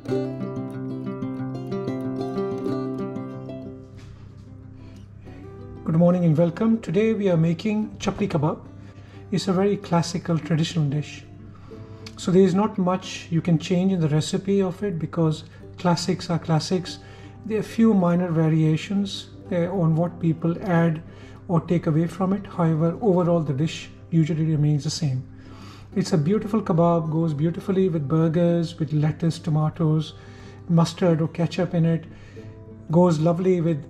Good morning and welcome. Today we are making Chapli Kebab. It's a very classical traditional dish. So there is not much you can change in the recipe of it because classics are classics. There are few minor variations on what people add or take away from it. However, overall the dish usually remains the same. It's a beautiful kebab, goes beautifully with burgers, with lettuce, tomatoes, mustard or ketchup in it. Goes lovely with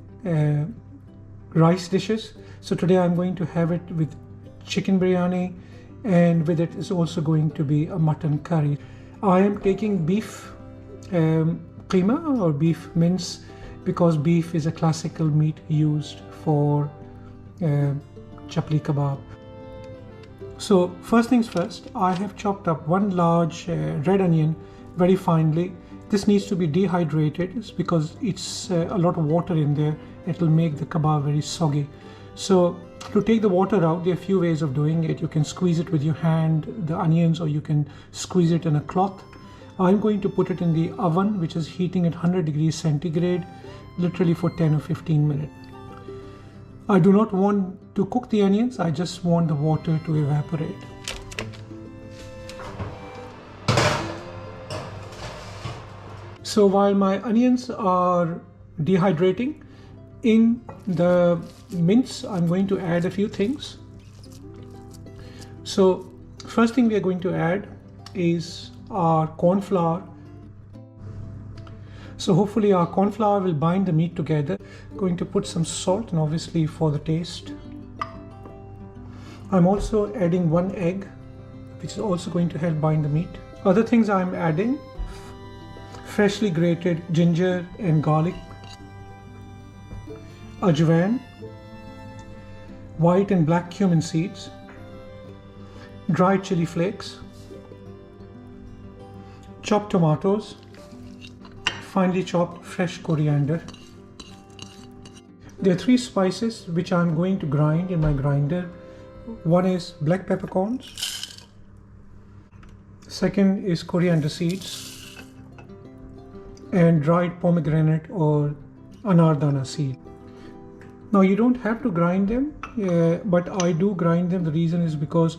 rice dishes. So today I'm going to have it with chicken biryani, and with it is also going to be a mutton curry. I am taking beef keema or beef mince because beef is a classical meat used for chapli kebab. So first things first, I have chopped up one large red onion very finely. This needs to be dehydrated because it's a lot of water in there. It will make the kebab very soggy. So to take the water out, there are a few ways of doing it. You can squeeze it with your hand, the onions, or you can squeeze it in a cloth. I'm going to put it in the oven, which is heating at 100 degrees centigrade, literally for 10 or 15 minutes. I do not want to cook the onions, I just want the water to evaporate. So while my onions are dehydrating, in the mince I'm going to add a few things. So first thing we are going to add is our corn flour. So hopefully our corn flour will bind the meat together. Going to put some salt and obviously for the taste. I'm also adding one egg, which is also going to help bind the meat. Other things I'm adding: freshly grated ginger and garlic, ajwain, white and black cumin seeds, dried chili flakes, chopped tomatoes, finely chopped fresh coriander. There are three spices which I'm going to grind in my grinder. One is black peppercorns, second is coriander seeds, and dried pomegranate or anardana seed. Now you don't have to grind them, but I do grind them. The reason is because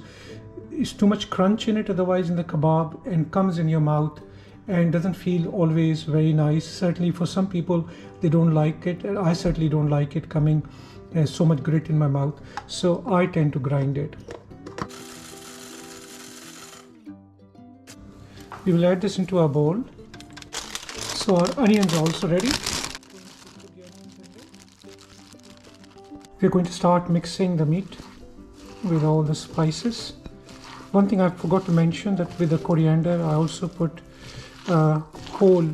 it's too much crunch in it otherwise in the kebab, and comes in your mouth and doesn't feel always very nice. Certainly for some people they don't like it, and I certainly don't like it coming so much grit in my mouth, so I tend to grind it. We will add this into our bowl. So our onions are also ready. We're going to start mixing the meat with all the spices. One thing I forgot to mention, that with the coriander I also put whole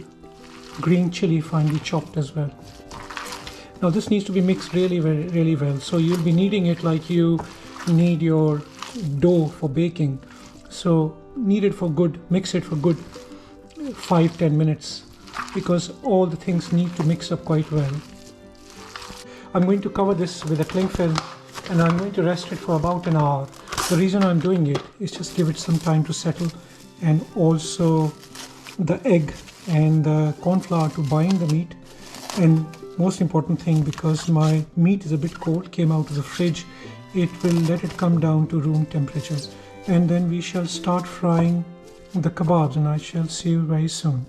green chili finely chopped as well. Now this needs to be mixed really well. So you'll be kneading it like you knead your dough for baking. So knead it for good, mix it for good 5-10 minutes because all the things need to mix up quite well. I'm going to cover this with a cling film and I'm going to rest it for about an hour. The reason I'm doing it is just give it some time to settle, and also the egg and the corn flour to bind the meat. And most important thing, because my meat is a bit cold, came out of the fridge, it will let it come down to room temperature. And then we shall start frying the kebabs, and I shall see you very soon.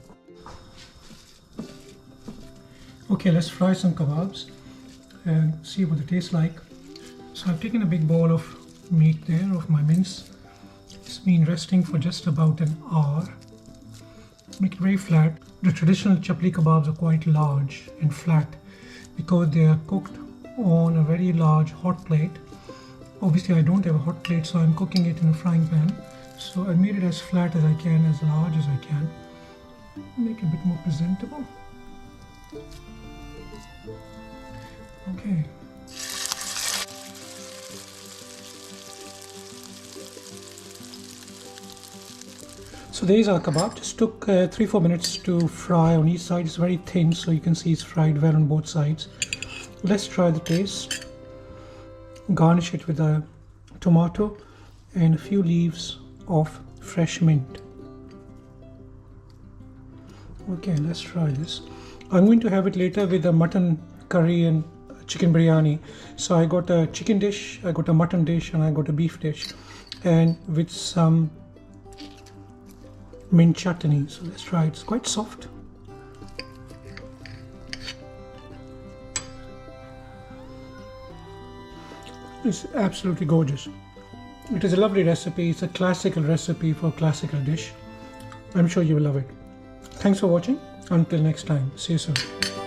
Okay, let's fry some kebabs and see what it tastes like. So I've taken a big bowl of meat there, of my mince. It's been resting for just about an hour. Make it very flat. The traditional chapli kebabs are quite large and flat because they are cooked on a very large hot plate. Obviously I don't have a hot plate, so I'm cooking it in a frying pan. So I made it as flat as I can, as large as I can. Make it a bit more presentable. Okay. So there is our kebab. Just took 3-4 minutes to fry on each side. It's very thin, so you can see it's fried well on both sides. Let's try the taste. Garnish it with a tomato and a few leaves of fresh mint. Okay, let's try this. I'm going to have it later with a mutton curry and chicken biryani. So I got a chicken dish, I got a mutton dish, and I got a beef dish, and with some mint chutney. So let's try it. It's quite soft. It's absolutely gorgeous. It is a lovely recipe. It's a classical recipe for a classical dish. I'm sure you will love it. Thanks for watching. Until next time. See you soon.